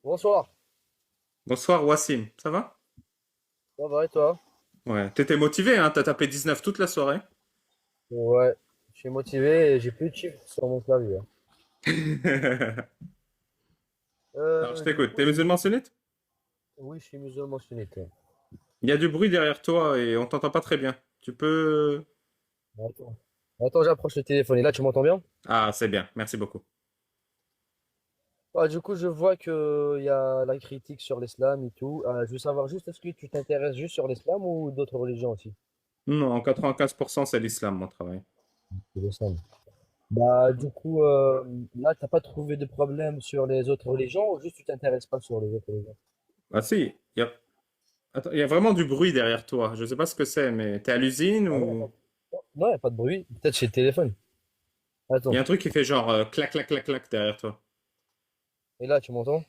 Bonsoir, Bonsoir Wassim, ça va? ça va et toi? Ouais, t'étais motivé, hein? T'as tapé 19 toute la soirée. Ouais, je suis motivé et j'ai plus de chiffres sur mon clavier. Alors je Du t'écoute, coup, t'es musulman sunnite? oui, je suis musulman sunnite. Il y a du bruit derrière toi et on t'entend pas très bien. Tu peux... Attends, Attends, j'approche le téléphone et là, tu m'entends bien? Ah, c'est bien, merci beaucoup. Du coup, je vois que il y a la critique sur l'islam et tout. Je veux savoir juste, est-ce que tu t'intéresses juste sur l'islam ou d'autres religions aussi? Non, en 95% c'est l'islam, mon travail. C'est l'islam. Du coup, là, t'as pas trouvé de problème sur les autres religions ou juste tu t'intéresses pas sur les autres religions? Ah si, Attends, il y a vraiment du bruit derrière toi. Je sais pas ce que c'est, mais t'es à l'usine Ah ouais, ou... attends. Non, il n'y a pas de bruit. Peut-être chez le téléphone. Il y Attends. a un truc qui fait genre clac, clac, clac, clac derrière toi. Et là, tu m'entends?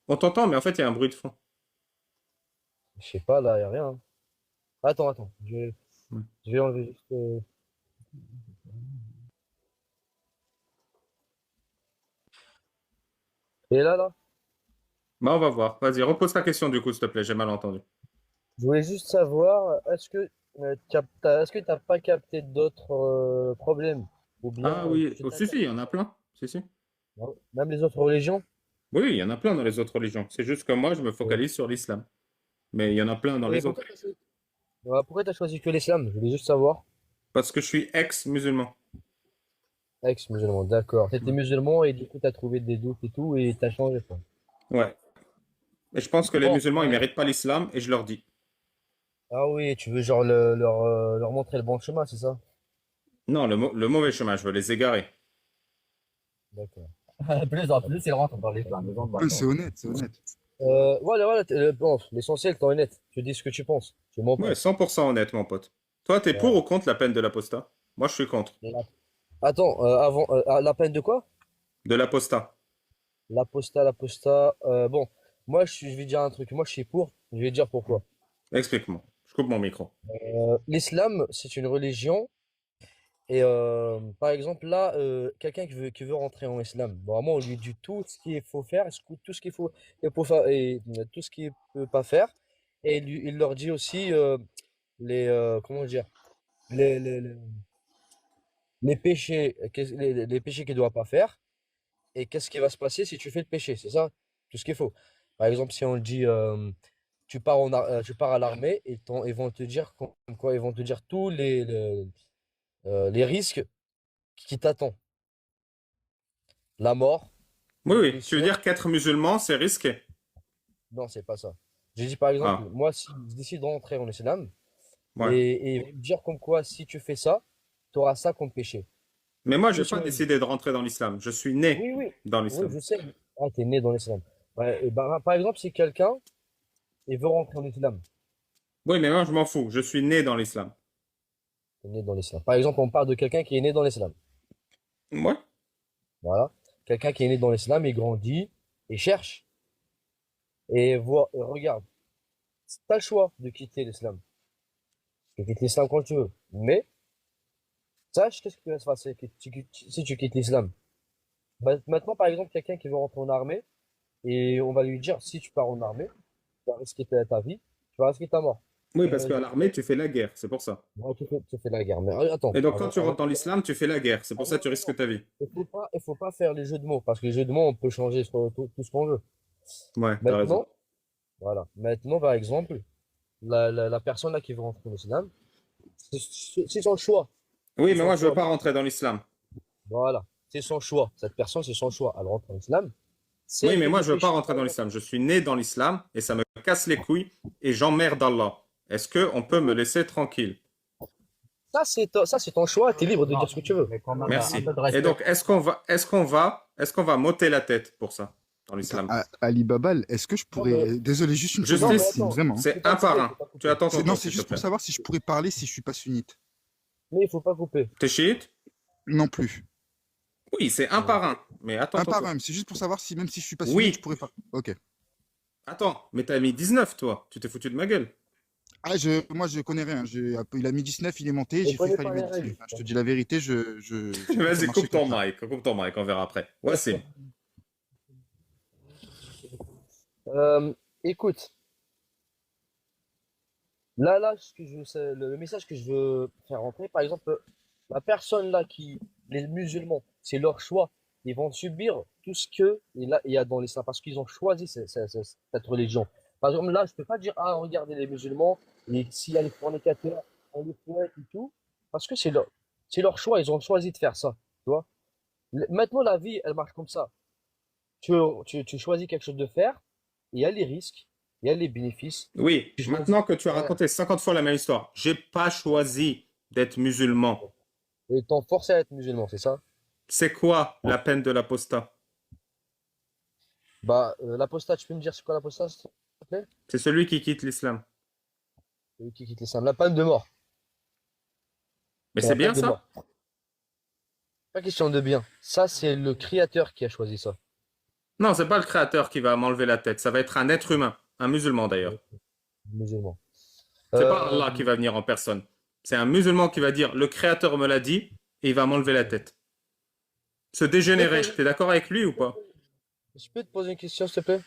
On t'entend, mais en fait il y a un bruit de fond. Je sais pas, là, il n'y a rien, hein. Attends. Ouais. Je vais enlever juste. Et là, Bah on va voir. Vas-y, repose ta question du coup, s'il te plaît, j'ai mal entendu. je voulais juste savoir, est-ce que t'as pas capté d'autres problèmes? Ou bien, Ah oui, tu oh, si, t'intéresses, si, il y en a plein. Si, si. hein, même les autres religions? Oui, il y en a plein dans les autres religions. C'est juste que moi, je me Ouais. focalise sur l'islam. Mais il y en a plein dans Et les autres. pourquoi t'as choisi que l'islam? Je voulais juste savoir. Parce que je suis ex-musulman. Ex-musulman, d'accord. T'étais Ouais. musulman et du coup, t'as trouvé des doutes et tout et t'as changé, quoi. Ouais. Et je pense que les Bon, musulmans, ils méritent pas l'islam, et je leur dis. ah oui, tu veux genre leur montrer le bon chemin, c'est ça? Non, le mauvais chemin, je veux les égarer. D'accord. Plus il rentre dans l'islam, les gens de Ouais, maintenant. c'est honnête, c'est honnête. Voilà, bon, l'essentiel, t'es honnête. Tu dis ce que tu penses. Tu mens Ouais, pas. 100% honnête, mon pote. Toi, t'es pour Voilà. ou contre la peine de l'apostat? Moi, je suis contre. Attends, la peine de quoi? De l'apostat. L'apostat. Bon, moi, je vais dire un truc. Moi, je suis pour. Je vais dire pourquoi. Explique-moi. Je coupe mon micro. L'islam, c'est une religion. Et par exemple, là, quelqu'un qui veut rentrer en islam, vraiment, on lui dit tout ce qu'il faut faire, tout ce il faut faire, et tout ce qu'il ne peut pas faire. Et il leur dit aussi comment dire, les, les, les- les péchés, les péchés qu'il ne doit pas faire. Et qu'est-ce qui va se passer si tu fais le péché? C'est ça, tout ce qu'il faut. Par exemple, si on dit, tu pars à l'armée, ils vont te dire comme quoi, ils vont te dire tous les risques qui t'attendent. La mort, Oui, une oui. Tu veux blessure. dire qu'être musulman, c'est risqué? Non, c'est pas ça. J'ai dit par exemple, Ah, moi, si je décide de rentrer en islam, ouais. et il va me dire comme quoi, si tu fais ça, tu auras ça comme péché. Mais moi, Ou j'ai si pas on dit, décidé de rentrer dans l'islam. Je suis né oui, oui, dans oui, l'islam. je sais. Ah, t'es né dans l'islam. Ouais, et ben, par exemple, si quelqu'un il veut rentrer en islam, Oui, mais moi, je m'en fous. Je suis né dans l'islam. t'es né dans l'islam. Par exemple, on parle de quelqu'un qui est né dans l'islam. Ouais. Voilà. Quelqu'un qui est né dans l'islam, il grandit, il cherche, et regarde, tu as le choix de quitter l'islam. Tu quittes l'islam quand tu veux. Mais, sache qu'est-ce qui va se passer si tu quittes l'islam. Maintenant, par exemple, quelqu'un qui veut rentrer en armée, et on va lui dire, si tu pars en armée, tu vas risquer ta vie, tu vas risquer ta mort. Oui, Il parce va qu'à dire, l'armée, tu fais la guerre. C'est pour ça. ouais, tu fais la guerre. Mais attends, Et donc, quand tu rentres dans l'islam, tu fais la guerre. C'est pour ça que tu non. risques ta vie. Il faut pas faire les jeux de mots, parce que les jeux de mots, on peut changer tout ce qu'on veut. Ouais, t'as raison. Maintenant, voilà. Maintenant, par exemple, la personne là qui veut rentrer en islam, c'est son choix. Oui, C'est mais son moi, je veux choix. pas rentrer dans l'islam. Voilà. C'est son choix. Cette personne, c'est son choix. Elle rentre en islam. Si Oui, elle mais fait moi, des je veux pas péchés, rentrer par dans exemple, l'islam. Je suis né dans l'islam et ça me casse les couilles et j'emmerde Allah. Est-ce que on peut me laisser tranquille? ça, c'est ton choix. Tu es libre de dire ce que tu veux. Mais quand même, un Merci. peu de Et respect. donc, est-ce qu'on va m'ôter la tête pour ça dans Attends, l'islam? Ali Babal, est-ce que je Non, mais, pourrais. Désolé, juste une non, seconde, mais Justice, attends. vraiment. c'est Faut pas un par couper, faut un. pas Tu couper. attends ton Non, tour, c'est s'il te juste pour plaît. savoir si je pourrais parler si je suis pas sunnite. Mais il faut pas couper. T'es chiite? Non plus. Oui, c'est un Ouais. par un. Mais attends Un ton par tour. un, mais c'est juste pour savoir si même si je suis pas sunnite, je Oui. pourrais pas. Ok. Attends, mais t'as mis 19, toi. Tu t'es foutu de ma gueule. Ah, moi, je connais rien. Il a mis 19, il est monté, On j'ai fait connaît faillir pas mettre les 19. règles. Je te dis la vérité, j'ai fait ça Vas-y, marcher comme ça. coupe ton mic, on verra après. Wassim. Euh, écoute, là, le message que je veux faire rentrer, par exemple, la personne là les musulmans, c'est leur choix. Ils vont subir tout ce que il y a dans l'islam parce qu'ils ont choisi cette religion. Par exemple, là, je peux pas dire, ah, regardez les musulmans, et s'il y a les fornicateurs, on les fouette et tout, parce que c'est leur choix, ils ont choisi de faire ça, tu vois. Maintenant, la vie, elle marche comme ça. Tu choisis quelque chose de faire, il y a les risques, il y a les bénéfices. Oui, Tu choisis. maintenant que tu as Ouais. raconté 50 fois la même histoire, j'ai pas choisi d'être musulman. Et t'ont forcé à être musulman, c'est ça? C'est quoi la peine de l'apostat? Bah, l'apostat, tu peux me dire c'est quoi l'apostat, s'il te plaît? C'est celui qui quitte l'islam. Celui qui quitte l'islam. La peine de mort. Mais C'est c'est la peine bien de ça? mort. Pas question de bien. Ça, c'est le créateur qui a choisi ça. Non, c'est pas le créateur qui va m'enlever la tête. Ça va être un être humain, un musulman d'ailleurs. Musulman. C'est pas Euh, Allah qui va venir en personne. C'est un musulman qui va dire le créateur me l'a dit et il va m'enlever la tête. Ce je peux te dégénéré, poser, t'es d'accord avec lui ou pas? je peux te poser une question, s'il te plaît?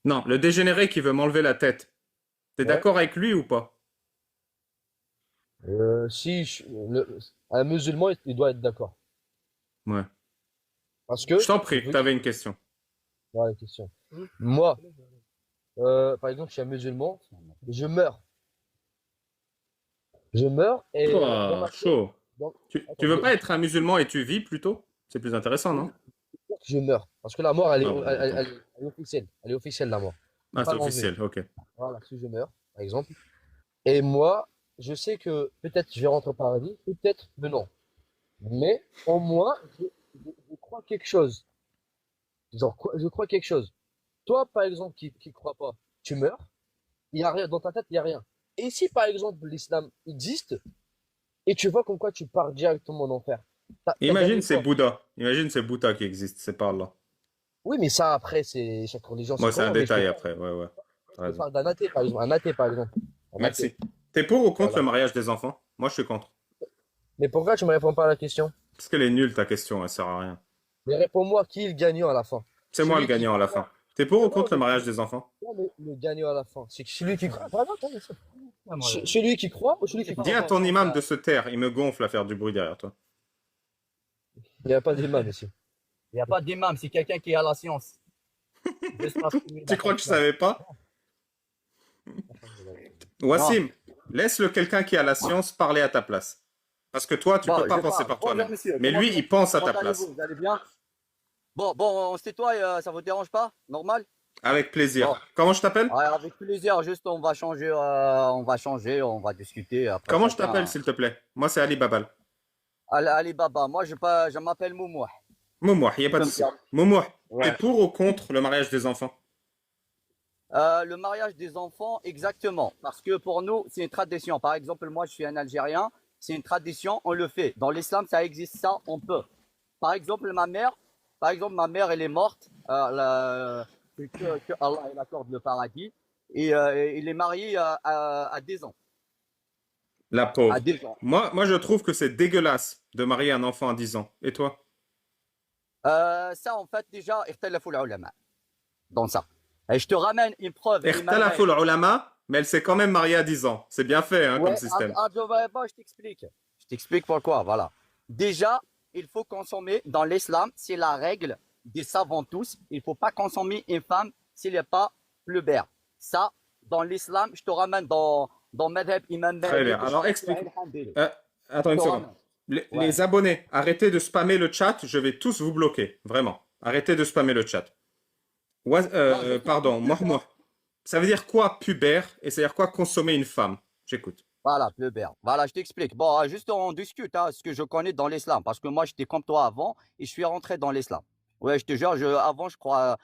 Non, le dégénéré qui veut m'enlever la tête. T'es Ouais. d'accord avec lui ou pas? Si un musulman, il doit être d'accord. Ouais. Parce Je que, t'en je prie, veux t'avais une question. voilà la question. Moi, par exemple, je suis un musulman, je meurs. Je meurs et dans Oh, ma tête, chaud. dans- Tu attends, veux pas être un musulman et tu vis plutôt? C'est plus intéressant, non? je meurs. Parce que la mort, Ah ouais, d'accord. elle est officielle. Elle est officielle, la mort. Tu peux Ah, pas c'est l'enlever. officiel, ok. Voilà, si je meurs, par exemple. Et moi, je sais que peut-être je vais rentrer au paradis, peut-être que non. Mais au moins, je crois quelque chose. Genre, je crois quelque chose. Toi, par exemple, qui crois pas, tu meurs, il y a rien, dans ta tête, il y a rien. Et si, par exemple, l'islam existe, et tu vois comme quoi tu pars directement en enfer, t'as Imagine gagné c'est quoi? Bouddha. Imagine c'est Bouddha qui existe, c'est par là. Oui, mais ça, après, c'est, chaque religion, c'est Moi, c'est un comment, mais détail après, ouais, ouais. T'as je te raison. parle d'un athée, par exemple, un athée, par exemple. Un athée. Merci. T'es pour ou contre Voilà. le mariage des enfants? Moi, je suis contre. Mais pourquoi tu me réponds pas à la question? Parce qu'elle est nulle, ta question, elle sert à rien. Mais réponds-moi qui est le gagnant à la fin. C'est moi le Celui qui gagnant à la croit. fin. T'es pour ou Non, contre le mariage des enfants? le gagnant à la fin. C'est celui qui croit. Vraiment, attends, laisse- celui qui croit ou celui qui Dis croit à pas? ton imam de se taire, il me gonfle à faire du bruit derrière toi. Il n'y a pas d'imam ici. Il n'y a pas d'imam, c'est quelqu'un qui a la science. Juste parce qu'il est Tu crois d'accord. que je savais pas? Non, Wassim, laisse-le quelqu'un qui a la science parler à ta place. Parce que toi, tu bon, peux pas je penser parle. par Bonjour, toi-même. monsieur. Mais lui, il pense à Comment ta place. allez-vous? Vous allez bien? Bon, on se tutoie, ça vous dérange pas? Normal? Avec plaisir. Bon, Comment je t'appelle? ouais, avec plaisir. Juste, on va discuter. Après, Comment je t'appelle, chacun. s'il te plaît? Moi, c'est Ali Babal. Ali Baba. Moi, je m'appelle Moumouah. Moumouah, il n'y a Tu pas peux de me souci. dire. Moumouah, t'es Ouais. pour ou contre le mariage des enfants? Le mariage des enfants, exactement. Parce que pour nous, c'est une tradition. Par exemple, moi, je suis un Algérien. C'est une tradition, on le fait. Dans l'islam, ça existe ça, on peut. Par exemple, ma mère, elle est morte. Que Allah elle accorde le paradis. Et il est marié à 10 ans. La À pauvre. 10 ans. Moi, je trouve que c'est dégueulasse de marier un enfant à 10 ans. Et toi? Ça, en fait, déjà, اختلفوا العلماء dans ça. Et je te ramène une preuve. Ikhtalafou ulama, mais elle s'est quand même mariée à 10 ans. C'est bien fait, hein, comme Ouais, système. je t'explique. Je t'explique pourquoi, voilà. Déjà, il faut consommer, dans l'islam, c'est la règle des savants tous, il ne faut pas consommer une femme s'il n'est pas pubère. Ça, dans l'islam, je te ramène dans Madhab Imam Très Malik. bien. Alors, explique. Euh, attends Je une te seconde. ramène. Les, Ouais. les abonnés, arrêtez de spammer le chat. Je vais tous vous bloquer. Vraiment. Arrêtez de spammer le chat. Non, je Pardon, t'explique juste, hein. moi. Ça veut dire quoi pubère et ça veut dire quoi consommer une femme? J'écoute. Voilà, pubère. Voilà, je t'explique. Bon, juste on discute, hein, ce que je connais dans l'islam, parce que moi, j'étais comme toi avant et je suis rentré dans l'islam. Ouais, je te jure, avant, je crois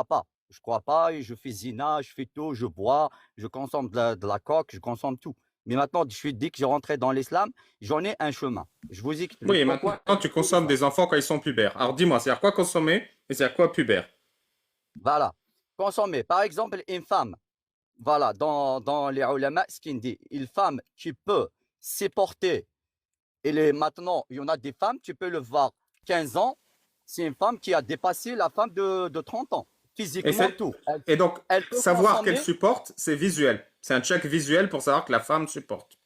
pas. Je crois pas et je fais zina, je fais tout, je bois, je consomme de la coke, je consomme tout. Mais maintenant, je suis dit que j'ai rentré dans l'islam, j'en ai un chemin. Je vous Oui, explique et pourquoi. maintenant tu consommes des enfants quand ils sont pubères. Alors dis-moi, c'est à quoi consommer et c'est à quoi pubère? Voilà. Consommer. Par exemple, une femme, voilà, dans les ulama, ce qu'il dit, une femme qui peut supporter. Maintenant, il y en a des femmes, tu peux le voir 15 ans, c'est une femme qui a dépassé la femme de 30 ans. Et, physiquement, tout. et donc, Elle peut savoir qu'elle consommer. supporte, c'est visuel. C'est un check visuel pour savoir que la femme supporte.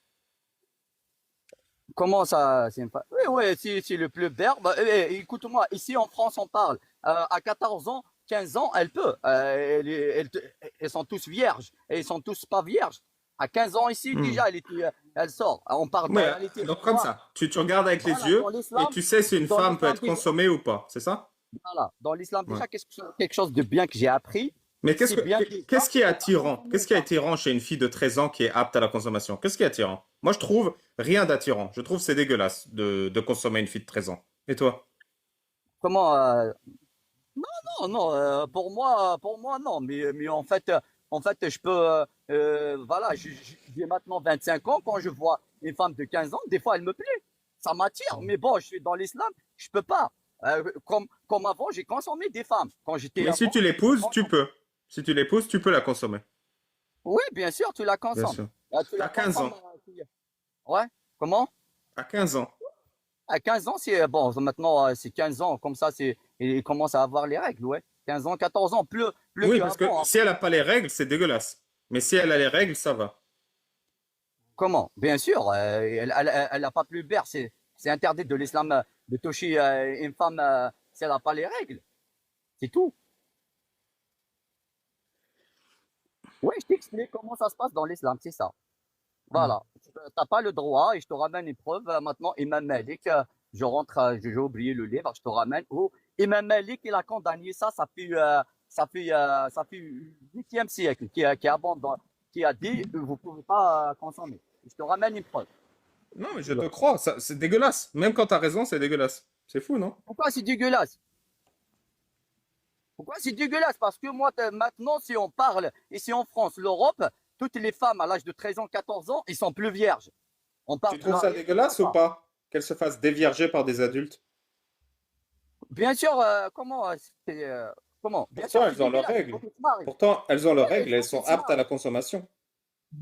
Comment ça, c'est pas... Oui, oui, c'est le plus vert. Bah, écoute-moi, ici en France, on parle. À 14 ans, 15 ans, elle peut. Elles sont tous vierges. Et ils sont tous pas vierges. À 15 ans ici, Hmm. déjà, elle sort. On parle Mais moralité. donc comme ça, tu regardes avec les Voilà, yeux et tu sais si une dans femme peut l'islam être déjà, consommée ou pas, c'est ça? voilà, dans l'islam Ouais. déjà, quelque chose de bien que j'ai appris, Mais c'est bien déjà, qu'est-ce qui est faut pas attirant? consommer Qu'est-ce qui est ça. attirant chez une fille de 13 ans qui est apte à la consommation? Qu'est-ce qui est attirant? Moi, je trouve rien d'attirant. Je trouve que c'est dégueulasse de consommer une fille de 13 ans. Et toi? Comment non, non, pour moi, non. Mais en fait, je peux, voilà, j'ai maintenant 25 ans. Quand je vois une femme de 15 ans, des fois, elle me plaît. Ça m'attire. Mais bon, je suis dans l'islam, je peux pas. Comme avant, j'ai consommé des femmes. Quand j'étais Mais si avant, tu j'ai l'épouses, tu consommé. peux. Si tu l'épouses, tu peux la consommer. Oui, bien sûr, tu la Bien consommes. sûr. Tu À la 15 consommes. ans. Ouais. Comment? À 15 ans. À 15 ans, c'est bon, maintenant, c'est 15 ans. Comme ça, il commence à avoir les règles, ouais. 15 ans, 14 ans, plus Oui, parce que qu'avant, hein. si elle n'a pas les règles, c'est dégueulasse. Mais si elle a les règles, ça va. Comment? Bien sûr, elle n'a pas plus vert. C'est interdit de l'islam de toucher une femme si elle n'a pas les règles. C'est tout. Oui, je t'explique comment ça se passe dans l'islam, c'est ça. Hmm. Voilà. Tu n'as pas le droit et je te ramène une preuve. Maintenant, Imam Malik, je rentre, j'ai oublié le livre, je te ramène. Où Imam Malik, il a condamné ça, ça fait 8e siècle, qui abandonne, qui a dit, vous ne pouvez pas consommer. Je te ramène une preuve. Non, mais je te crois, c'est dégueulasse. Même quand t'as raison, c'est dégueulasse. C'est fou, non? Pourquoi c'est dégueulasse? Pourquoi c'est dégueulasse? Parce que moi, maintenant, si on parle ici en France, l'Europe, toutes les femmes à l'âge de 13 ans, 14 ans, ils sont plus vierges. On Tu parle de trouves la ça réalité ou dégueulasse ou pas? pas? Qu'elle se fasse dévierger par des adultes? Bien sûr, comment? Bien sûr, Pourtant, c'est elles ont leurs dégueulasse. Il faut règles. qu'ils se marient. Pourtant, elles ont leurs Ouais, il règles, elles faut sont qu'ils se aptes à la marient. consommation.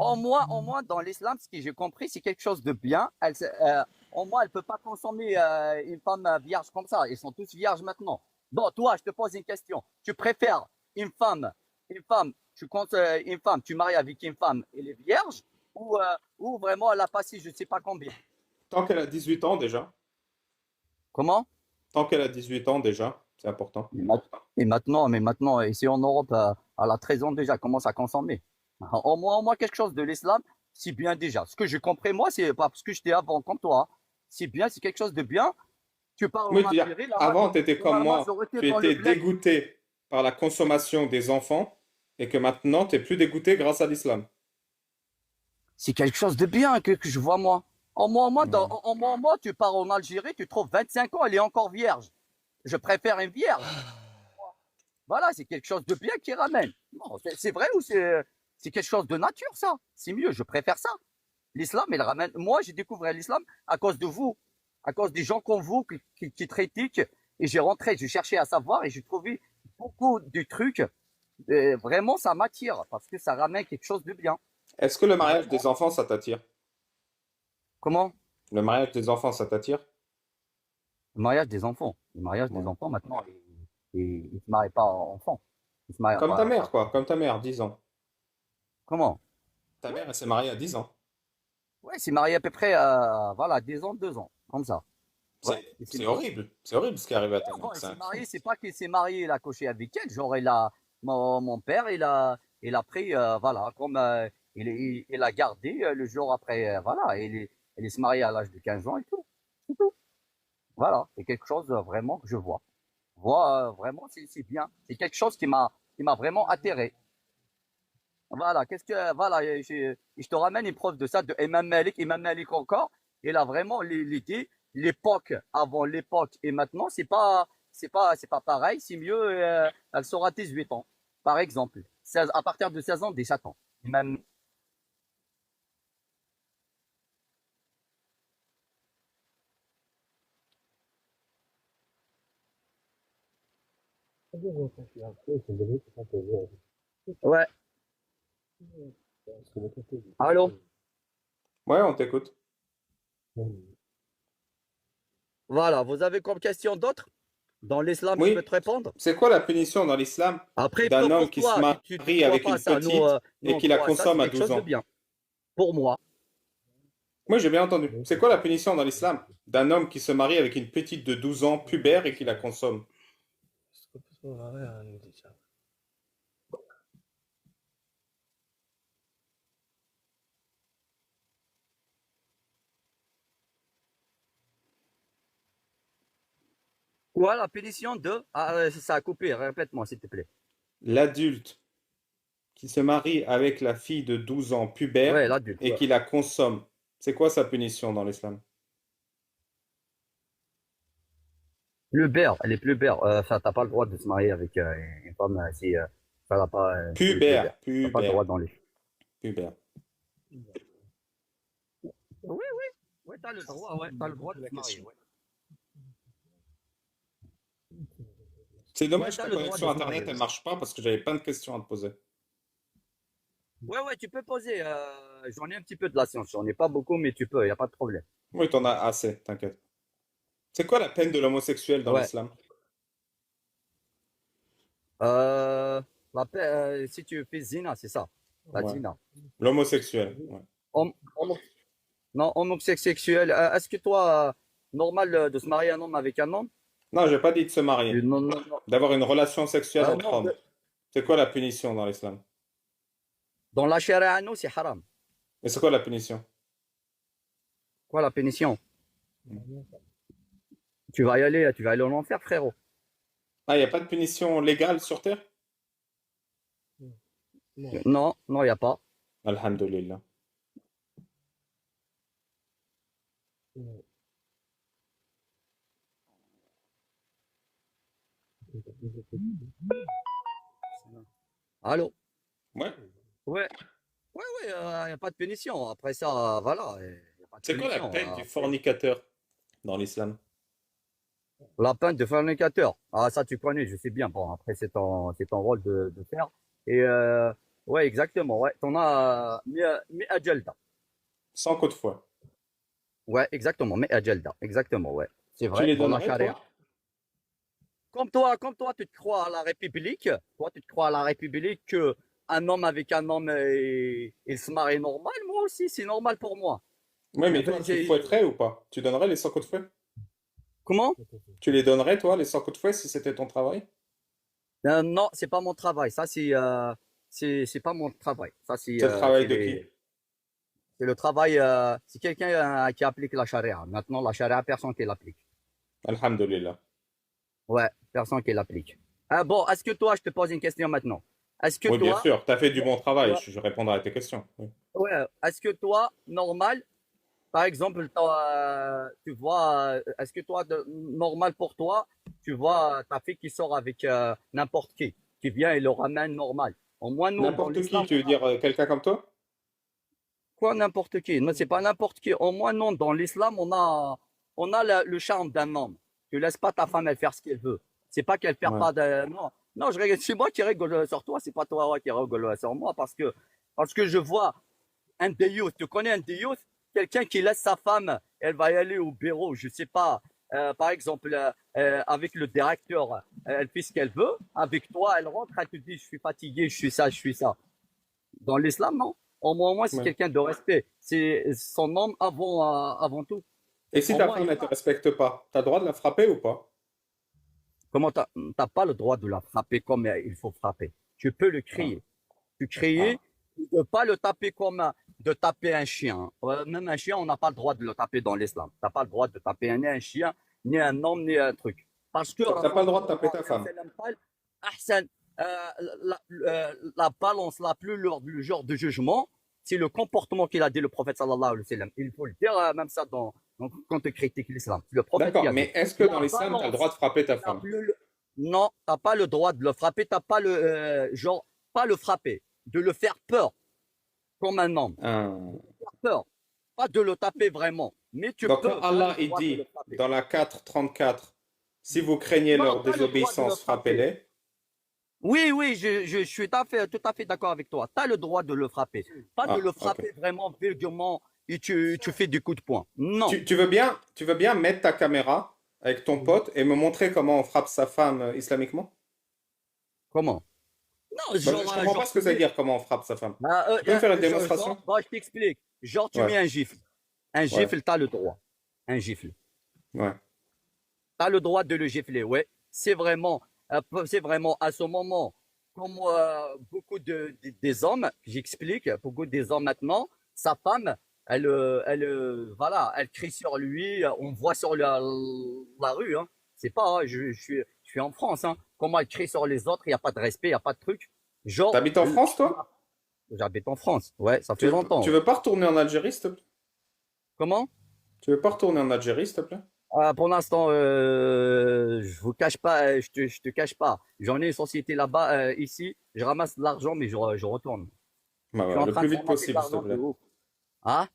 Au moins, dans l'islam, ce que j'ai compris, c'est quelque chose de bien. Au moins, elle ne peut pas consommer une femme vierge comme ça. Ils sont tous vierges maintenant. Bon, toi, je te pose une question. Tu préfères une femme, tu comptes une femme, tu maries avec une femme, elle est vierge, ou vraiment elle a passé je ne sais pas combien? Tant qu'elle a 18 ans déjà. Comment? Tant qu'elle a 18 ans déjà, c'est important. Mais maintenant, ici en Europe, elle a 13 ans déjà, elle commence à consommer. Au moins quelque chose de l'islam, c'est bien déjà. Ce que j'ai compris, moi, c'est pas parce que j'étais avant comme toi. C'est bien, c'est quelque chose de bien. Tu parles Oui, en Algérie, avant, tu étais comme la moi. majorité Tu dans le étais bled, dégoûté par la consommation des enfants et que maintenant, tu es plus dégoûté grâce à l'islam. c'est quelque chose de bien que je vois moi. Ouais. Au moins, tu pars en Algérie, tu trouves 25 ans, elle est encore vierge. Je préfère une vierge. Voilà, c'est quelque chose de bien qui ramène. Non, c'est vrai ou c'est quelque chose de nature, ça? C'est mieux, je préfère ça. L'islam, il ramène. Moi, j'ai découvert l'islam à cause de vous, à cause des gens comme vous qui critiquent. Et j'ai rentré, j'ai cherché à savoir et j'ai trouvé beaucoup de trucs. Vraiment, ça m'attire parce que ça ramène quelque chose de bien. Est-ce que le mariage Vraiment. des enfants, ça t'attire? Comment? Le mariage des enfants, ça t'attire? Le mariage des enfants. Le mariage des Ouais. enfants, maintenant, ils ne se marient pas enfants. Ils se marient Comme ta pas. mère, quoi. Comme ta mère, 10 ans. Comment? Ta mère, elle s'est mariée à 10 ans. Ouais, ils s'est marié à peu près, voilà, 10 ans, 2 ans, comme ça. Ouais. Il s'est C'est marié. horrible. C'est horrible ce qui arrive à ta mère. Bon, il C'est s'est un crime. marié, c'est pas qu'il s'est marié, il a couché avec elle. Genre, mon père, il a pris, voilà, comme il a gardé le jour après, voilà, il se marié à l'âge de 15 ans et tout. C'est tout. Voilà, c'est quelque chose vraiment que je vois. Vraiment, c'est bien. C'est quelque chose qui m'a vraiment atterré. Voilà, voilà, je te ramène une preuve de ça, de Imam Malik encore. Il a vraiment l'idée, l'époque, avant l'époque et maintenant, c'est pas pareil. C'est mieux, elle sera 18 ans, par exemple. 16, à partir de 16 ans, 17 ans. Imam, ouais. Allô? Ouais, on t'écoute. Voilà, vous avez comme question d'autres? Dans l'islam, je peux Oui. te répondre. C'est quoi la punition dans l'islam Après, d'un homme pour qui se toi, tu ne marie crois avec pas à une ça. Nous, petite nous, et on qui la croit à ça, c'est consomme à quelque 12 chose de ans? bien. Pour moi. Oui, j'ai bien entendu. C'est quoi la punition dans l'islam d'un homme qui se marie avec une petite de 12 ans, pubère, et qui la consomme? Quoi, la punition de... Ah, ça a coupé, répète-moi, s'il te plaît. L'adulte qui se marie avec la fille de 12 ans, pubère, Ouais, l'adulte. et Ouais. qui la consomme. C'est quoi sa punition dans l'islam? Plus belle, elle est plus belle. Enfin, t'as pas le droit de se marier avec une femme si ça n'a pas plus belle. Pubère, T'as pas le droit pubère, dans les... pubère. Oui, oui, t'as le droit, ouais, t'as le droit de te marier, ouais. C'est Ouais, dommage que t'as ta le droit de connexion se marier, Internet, elle ouais. marche pas parce que j'avais plein de questions à te poser. Ouais, tu peux poser. J'en ai un petit peu de la science, j'en ai pas beaucoup, mais tu peux, y a pas de problème. Oui, t'en as assez, t'inquiète. C'est quoi la peine de l'homosexuel dans Ouais. l'islam? Euh, si tu fais zina, c'est ça, la Ouais. zina. L'homosexuel, ouais. Homo- non, homosexuel. Est-ce que toi, normal de se marier un homme avec un homme? Non, j'ai pas dit de se marier. Non, non, non. D'avoir une relation sexuelle entre Non, hommes. C'est quoi la punition dans l'islam? dans la charia, nous, c'est haram. Et c'est quoi la punition? Quoi la punition? Tu vas y aller en enfer, frérot. Ah, il n'y a pas de punition légale sur Terre? Non, il n'y a pas. Alhamdulillah. Allô? Ouais. Ouais, il n'y a pas de punition. Après ça, voilà, y a pas de C'est quoi la punition. peine du Après, fornicateur dans l'islam? la peine de fornicateur. Ah, ça, tu connais, je sais bien. Bon, après, c'est ton rôle de faire. Et ouais, exactement. Ouais, t'en as mi'a jalda. Sans coup de fouet. Ouais, exactement, mi'a jalda. Exactement, ouais. C'est Tu vrai, les dans la donnerais, charia. toi? Comme toi, tu te crois à la République. Toi, tu te crois à la République que un homme avec un homme, il se marie normal. Moi aussi, c'est normal pour moi. Oui, mais Eh toi, ben, tu fouetterais ou pas? Tu donnerais les 100 coups de fouet? Comment? Tu les donnerais, toi, les 100 coups de fouet, si c'était ton travail? Non, c'est pas mon travail. Ça, c'est pas mon travail. Ça, C'est le travail de qui? c'est le travail. C'est quelqu'un qui applique la charia. Maintenant, la charia, personne qui l'applique. Alhamdulillah. Ouais, personne qui l'applique. Bon, est-ce que toi, je te pose une question maintenant. Est-ce que Oui, bien toi, sûr. Tu as fait du bon travail. toi- Je répondrai à tes questions. Oui. ouais, est-ce que toi, normal, par exemple, tu vois, est-ce que toi, normal pour toi, tu vois ta fille qui sort avec n'importe qui vient et le ramène normal. Au moins, nous, dans N'importe qui, l'islam, tu veux dire quelqu'un comme toi? quoi, n'importe qui? Non, c'est pas n'importe qui. Au moins, non, dans l'islam, on a le charme d'un homme. Tu laisses pas ta femme elle faire ce qu'elle veut. C'est pas qu'elle fait Ouais. pas de, non. Non, je rigole, c'est moi qui rigole sur toi, c'est pas toi ouais, qui rigole sur moi parce que je vois un déyous. Tu connais un déyous? Quelqu'un qui laisse sa femme, elle va y aller au bureau, je sais pas. Par exemple, avec le directeur, elle fait ce qu'elle veut. Avec toi, elle rentre, elle te dit, je suis fatigué, je suis ça, je suis ça. Dans l'islam, non. Au moins, c'est Ouais. quelqu'un de respect. C'est son homme avant tout. Et si Au ta moins, femme ne te respecte pas, tu as le droit de la frapper ou pas? comment t'as pas le droit de la frapper comme il faut frapper. Tu peux le Ah. crier. Tu Ah. crier, de pas le taper comme de taper un chien. Même un chien, on n'a pas le droit de le taper dans l'islam. T'as pas le droit de taper ni un chien, ni un homme, ni un truc. Parce que Donc, t'as pas le droit de taper ta femme. Ahsan, la balance la plus lourde, le genre de jugement, c'est le comportement qu'il a dit le prophète sallallahu alayhi wa sallam. Il faut le dire même ça quand tu critiques l'islam. Le prophète qui D'accord, a dit, mais est-ce que dans la l'islam, tu as le balance, droit de frapper ta t'as femme? plus non, t'as pas le droit de le frapper, t'as pas le genre pas le frapper, de le faire peur comme un homme, Ah. faire peur, pas de le taper vraiment, mais tu Donc, peux. quand t'as Allah le il droit de le dit frapper. dans la 4:34, si vous craignez Non, leur t'as le droit de le désobéissance, frapper. frappez-les. Oui, je suis tout à fait d'accord avec toi. Tu as le droit de le frapper. Pas de Ah, le ok. frapper vraiment vulgairement et tu fais du coup de poing. Non. Tu veux bien mettre ta caméra avec ton pote et me montrer comment on frappe sa femme islamiquement? Comment? Non, Bah, je comprends pas ce que ça veut dire, comment on frappe sa femme. bah, Tu peux me faire une démonstration? je t'explique. Genre, tu Ouais, mets un gifle. Un ouais, gifle, t'as le droit. Un gifle. ouais. Tu as le droit de le gifler, ouais. C'est vraiment à ce moment, comme beaucoup des hommes, j'explique, beaucoup des hommes maintenant, sa femme, voilà, elle crie sur lui, on voit sur la rue, hein. C'est pas, hein, je suis en France, hein. Comment elle crie sur les autres, il n'y a pas de respect, il n'y a pas de truc. Genre, T'habites en France, toi? j'habite en France, ouais, ça fait Tu longtemps. veux pas retourner en Algérie, s'il te plaît? Comment? Tu veux pas retourner en Algérie, s'il te plaît? Pour l'instant, je vous cache pas, je te cache pas. J'en ai une société là-bas, ici. Je ramasse de l'argent, mais je retourne. Bah, Je suis ouais, en le train plus de vite ramasser de possible, s'il te l'argent de plaît. ouf. Hein?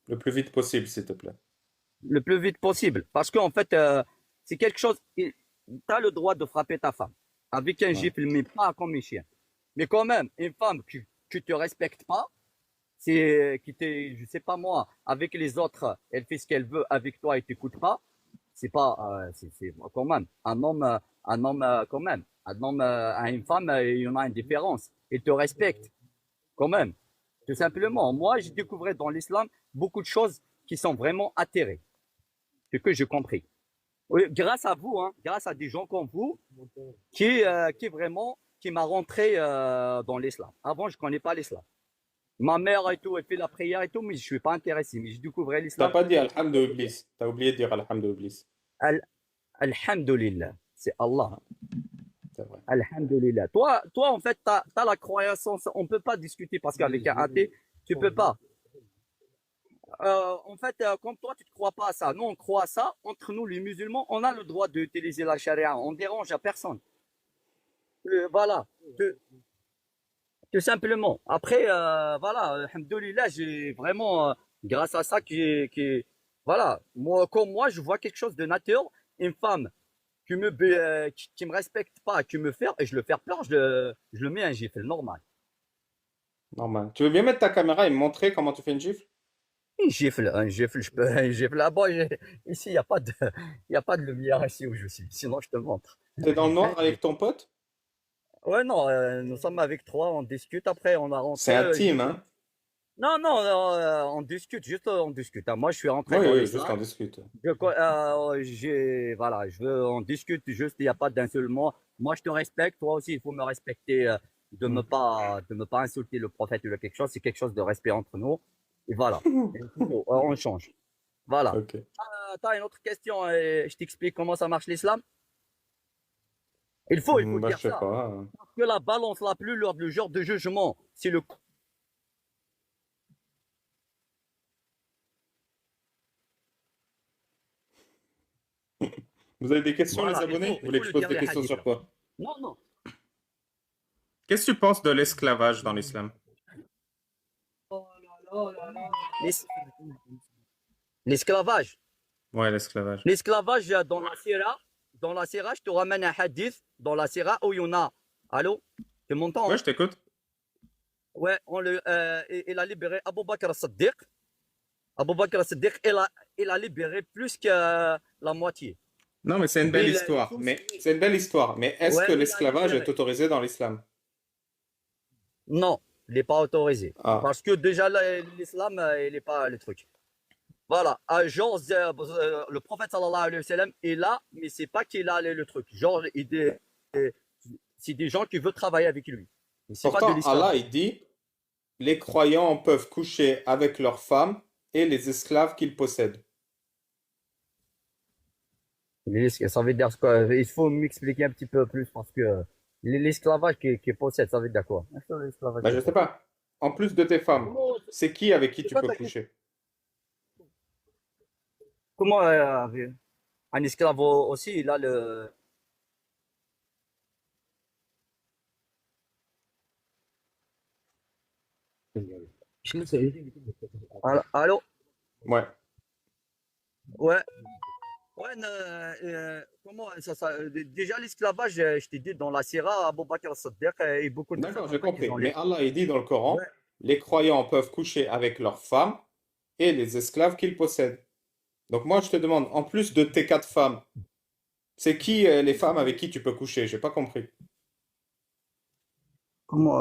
Le plus vite possible, s'il te plaît. Le plus vite possible. Parce qu'en fait, c'est quelque chose. Tu as le droit de frapper ta femme avec un Ouais. gifle, mais pas comme un chien. Mais quand même, une femme qui te respecte pas, c'est qui te, je sais pas moi, avec les autres, elle fait ce qu'elle veut avec toi et t'écoute pas. C'est pas, c'est quand même un homme quand même, un homme à une femme, il y en a une différence. Il te respecte quand même, tout simplement. Moi, j'ai découvert dans l'islam beaucoup de choses qui sont vraiment atterrées, ce que j'ai compris. Oui, grâce à vous, hein, grâce à des gens comme vous, qui vraiment, qui m'a rentré dans l'islam. Avant, je connais pas l'islam. Ma mère et tout, elle fait la prière et tout, mais je suis pas intéressé. Mais j'ai découvert T'as l'islam. pas dit Alhamdou Iblis. T'as oublié de dire Alhamdou Iblis. Al Alhamdulillah, c'est Allah. Ouais, c'est vrai. Alhamdulillah. Toi, en fait, tu as la croyance, on peut pas discuter parce qu'avec un athée, tu peux pas. En fait, comme toi, tu ne crois pas à ça. Nous, on croit à ça. Entre nous, les musulmans, on a le droit d'utiliser la charia. On dérange à personne. Voilà. Tout, tout simplement. Après, voilà, alhamdoulilah, j'ai vraiment, grâce à ça, voilà. Moi, comme moi, je vois quelque chose de nature. Une femme qui me respecte pas, qui me fait, et je le fais peur, je le mets un gifle normal. Normal. Tu veux bien mettre ta caméra et me montrer comment tu fais une gifle? Un gifle, un gifle là-bas. Ici, il y a pas de lumière ici où je suis. Sinon, je te montre. T'es dans le noir avec ton pote? Ouais, non, nous sommes avec trois, on discute. Après, on a C'est rentré. un team, hein? Non, non, non, on discute, juste on discute, hein. Moi, je suis rentré Oui, dans oui, juste l'islam. en discute. Voilà, on discute juste, il n'y a pas d'un seul mot. Moi, je te respecte, toi aussi, il faut me respecter, Hmm. de me pas insulter le prophète ou quelque chose. C'est quelque chose de respect entre nous. Et voilà. Et on change. Voilà. Ok. T'as une autre question et je t'explique comment ça marche l'islam? Il faut Bah, je dire sais ça. pas. Parce que la balance la plus lourde, le jour de jugement, c'est le. Vous avez des questions, les Voilà, abonnés? Vous il voulez faut que je le pose dire des les questions hadiths. sur quoi? Non, non. Qu'est-ce que tu penses de l'esclavage dans l'islam? L'es- L'esclavage. Ouais, l'esclavage. L'esclavage dans la Sira, je te ramène un hadith dans la Sira où il y en a. Allô? Tu m'entends, Ouais, hein? je t'écoute. Ouais, il a libéré Abu Bakr as-Siddiq. Abu Bakr as-Siddiq, il a libéré plus que la moitié. Non, mais c'est une belle Mais histoire. tous, Mais c'est une belle histoire. Mais est-ce ouais, que il a l'esclavage est libéré. autorisé dans l'islam? Non, il n'est pas autorisé. Ah, Parce que déjà, l'islam, il n'est pas le truc. Voilà, genre, le prophète sallallahu alayhi wa sallam est là, mais c'est pas qu'il a le truc. Genre, c'est des gens qui veulent travailler avec lui. Mais c'est pas de pourtant, Allah, l'esclavage. il dit, les croyants peuvent coucher avec leurs femmes et les esclaves qu'ils possèdent. Ça veut dire quoi? Il faut m'expliquer un petit peu plus parce que l'esclavage qui possède, ça veut dire quoi? L'esclavage Bah, qui je sais possède. pas. En plus de tes femmes, Comment, c'est qui avec qui c'est tu quoi peux ta question? coucher? Comment un esclave aussi, il a le. Allô? Ouais. Ouais. Ouais, comment déjà l'esclavage, je t'ai dit dans la Sira, Abu Bakr as-Siddiq et beaucoup de D'accord, j'ai Sahaba qui compris. ont Mais les. Allah, il dit dans le Ouais. Coran, les croyants peuvent coucher avec leurs femmes et les esclaves qu'ils possèdent. Donc moi, je te demande, en plus de tes 4 femmes, c'est qui les femmes avec qui tu peux coucher? J'ai pas compris. Comment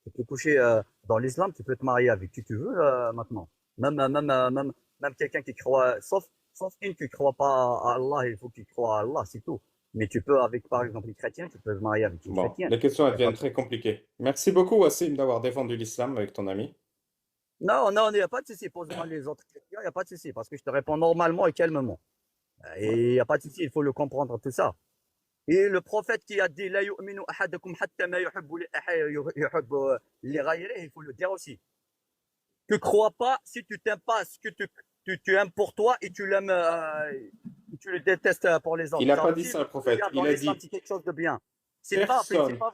tu peux coucher dans l'islam, tu peux te marier avec qui tu veux maintenant. Même quelqu'un qui croit, sauf une qui ne croit pas à Allah, il faut qu'il croit à Allah, c'est tout. Mais tu peux, avec par exemple les chrétiens, tu peux te marier avec une Bon, chrétienne. les questions, elles Y a pas deviennent de- très compliquées. Merci beaucoup, Wassim, d'avoir défendu l'islam avec ton ami. Non, non, il n'y a pas de souci. Pose-moi les autres questions, il n'y a pas de souci, parce que je te réponds normalement et calmement. Ouais. Et il n'y a pas de souci, il faut le comprendre, tout ça. Et le prophète qui a dit, La yu'minu ahadakum hatta ma yuhibbu yuhibbu li ghayrihi, il faut le dire aussi. Tu crois pas si tu t'aimes pas ce que tu aimes pour toi et tu l'aimes, tu le détestes pour les Il autres. n'a Ça pas dit aussi, ça, le prophète. regarde, dans Il a l'islam, dit c'est quelque chose de bien. C'est personne. pas.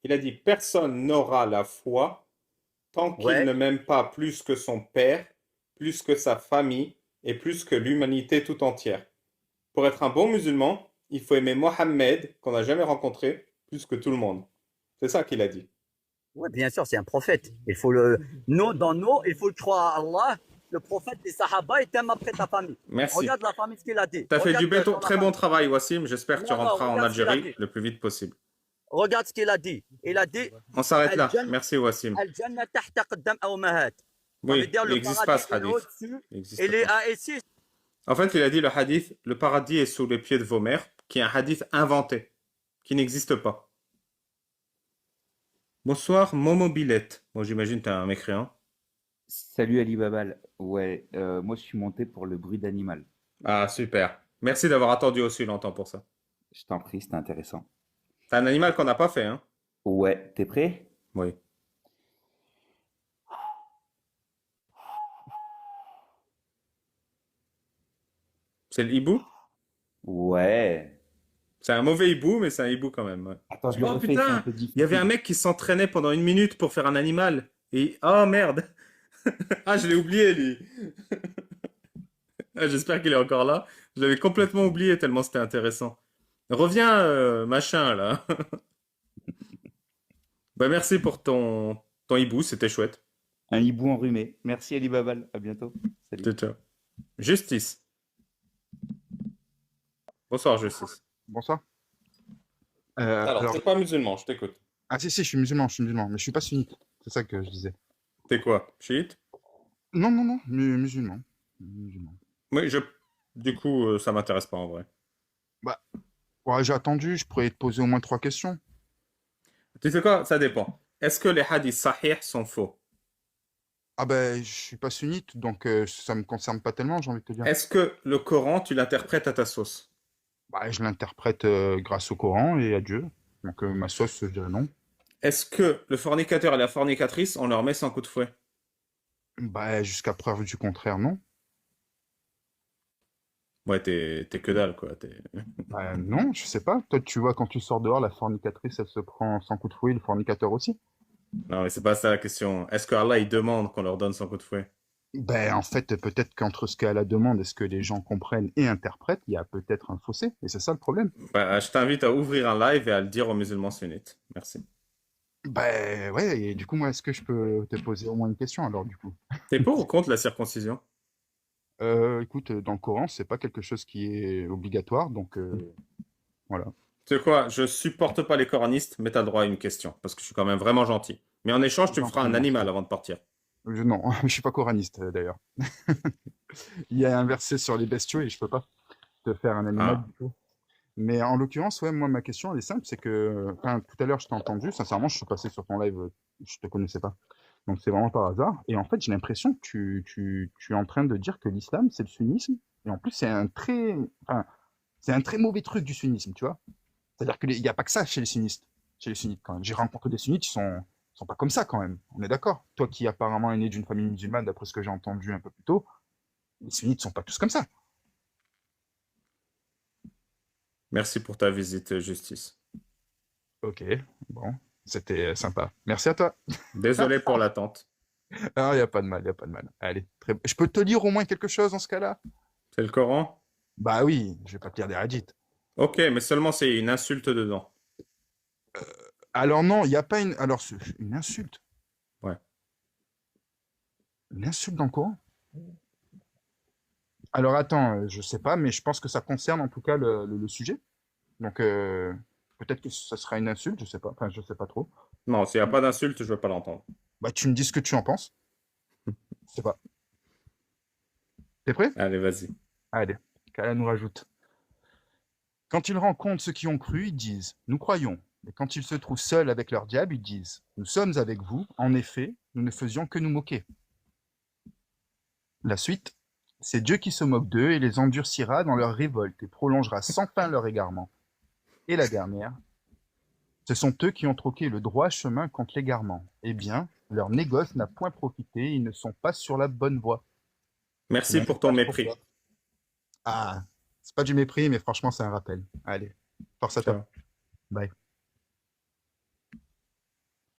Il a dit personne n'aura la foi tant qu'il Ouais, ne m'aime pas plus que son père, plus que sa famille et plus que l'humanité tout entière. Pour être un bon musulman, il faut aimer Mohammed, qu'on n'a jamais rencontré, plus que tout le monde. C'est ça qu'il a dit. ouais, bien sûr, c'est un prophète. Dans nous, il faut le croire à Allah. Le prophète des Sahaba, il t'aime après ta famille. Merci. Regarde la famille, ce qu'il a dit. Tu as fait du Regarde dans la très bon famille. travail, Wassim. J'espère que tu Non, non, rentreras en regarde ce qu'il a Algérie dit. le plus vite possible. Regarde ce qu'il a dit. Il a dit, On s'arrête là. Al-Jannah Merci, Wassim. Al-Jannah tahta qaddam awmahat. Ça veut Oui, dire il le n'existe pas paradis, ce il est hadith. au-dessus, Il n'existe il est pas. à ici. En fait, il a dit le hadith, le paradis est sous les pieds de vos mères, qui est un hadith inventé, qui n'existe pas. Bonsoir, Momo Billette. Bon, j'imagine que tu es un mécréant. Salut Ali Babal. Ouais, moi je suis monté pour le bruit d'animal. Ah, super. Merci d'avoir attendu aussi longtemps pour ça. Je t'en prie, c'était intéressant. C'est un animal qu'on n'a pas fait, hein? Ouais, t'es prêt? Oui. C'est le hibou? Ouais. C'est un mauvais hibou, mais c'est un hibou quand même. Ouais. Attends, je le Oh refais, c'est un putain! peu Il y avait un difficile. mec qui s'entraînait pendant 1 minute pour faire un animal. Et. Oh merde! Ah, je l'ai oublié, lui. Ah, j'espère qu'il est encore là. Je l'avais complètement oublié tellement c'était intéressant. Reviens, machin, là. Bah, merci pour ton hibou, c'était chouette. Un hibou enrhumé. Merci Ali Babal, à bientôt. Salut. Ciao, ciao. Justice. Bonsoir, Justice. Bonsoir. Alors, Alors, t'es pas musulman, je t'écoute. ah si, je suis musulman, mais je suis pas sunnite. C'est ça que je disais. T'es quoi? Chiite? Non, non, non, musulman. Musulman. Oui, du coup, ça m'intéresse pas en vrai. Bah, ouais, j'ai attendu, je pourrais te poser au moins 3 questions. Tu sais quoi? Ça dépend. Est-ce que les hadiths sahih sont faux? Ah ben, je suis pas sunnite, donc ça me concerne pas tellement, j'ai envie de te dire. Est-ce que le Coran, tu l'interprètes à ta sauce? Bah, je l'interprète grâce au Coran et à Dieu. Donc ma sauce, je dirais non. Est-ce que le fornicateur et la fornicatrice, on leur met 100 coups de fouet? Bah, jusqu'à preuve du contraire, non. Ouais, t'es que dalle, quoi. Bah, non, je sais pas. Toi, tu vois, quand tu sors dehors, la fornicatrice, elle se prend 100 coups de fouet, le fornicateur aussi. Non, mais c'est pas ça la question. Est-ce que Allah, il demande qu'on leur donne 100 coups de fouet? Ben, en fait, peut-être qu'entre ce qu'elle la demande et ce que les gens comprennent et interprètent, il y a peut-être un fossé. Et c'est ça le problème. Bah, je t'invite à ouvrir un live et à le dire aux musulmans sunnites. Merci. Ben, ouais, et du coup, moi, est-ce que je peux te poser au moins une question, alors, du coup? T'es pour ou contre la circoncision? Écoute, dans le Coran, c'est pas quelque chose qui est obligatoire, donc voilà. Tu sais quoi? Je supporte pas les coranistes, mais t'as le droit à une question, parce que je suis quand même vraiment gentil. Mais en échange, tu me feras un animal avant de partir. Non, je suis pas coraniste, d'ailleurs. Il y a un verset sur les bestiaux et je peux pas te faire un animal Ah. du tout. Mais en l'occurrence, ouais, moi, ma question, elle est simple, c'est que, enfin, tout à l'heure, je t'ai entendu, sincèrement, je suis passé sur ton live, je te connaissais pas. Donc, c'est vraiment par hasard. Et en fait, j'ai l'impression que tu es en train de dire que l'islam, c'est le sunnisme. Et en plus, enfin, c'est un très mauvais truc du sunnisme, tu vois. C'est-à-dire qu'il n'y a pas que ça chez les sunnistes. Chez les sunnites, quand même. J'ai rencontré des sunnites qui sont pas comme ça, quand même. On est d'accord. Toi qui apparemment est né d'une famille musulmane, d'après ce que j'ai entendu un peu plus tôt, les sunnites sont pas tous comme ça. Merci pour ta visite, Justice. Ok, bon, c'était sympa. Merci à toi. Désolé pour l'attente. Ah, il n'y a pas de mal, il n'y a pas de mal. Allez, je peux te lire au moins quelque chose dans ce cas-là? C'est le Coran? Bah oui, je vais pas te lire des hadiths. Ok, mais seulement c'est une insulte dedans. Alors non, il n'y a pas une... Alors, une insulte? Ouais. Une insulte dans le Coran? Alors attends, je sais pas, mais je pense que ça concerne en tout cas le sujet. Donc peut-être que ça sera une insulte, je sais pas. Enfin, je sais pas trop. Non, s'il n'y a pas d'insulte, je veux pas l'entendre. Bah, tu me dis ce que tu en penses. Je sais pas. T'es prêt? Allez, vas-y. Allez. Kala nous rajoute. Quand ils rencontrent ceux qui ont cru, ils disent nous croyons. Et quand ils se trouvent seuls avec leur diable, ils disent nous sommes avec vous. En effet, nous ne faisions que nous moquer. La suite, c'est Dieu qui se moque d'eux et les endurcira dans leur révolte et prolongera sans fin leur égarement. Et la dernière, ce sont eux qui ont troqué le droit chemin contre l'égarement. Eh bien, leur négoce n'a point profité, ils ne sont pas sur la bonne voie. Merci Ouais, pour ton pas trop mépris. fort. Ah, c'est pas du mépris, mais franchement, c'est un rappel. Allez, force à toi. Ciao. Bye.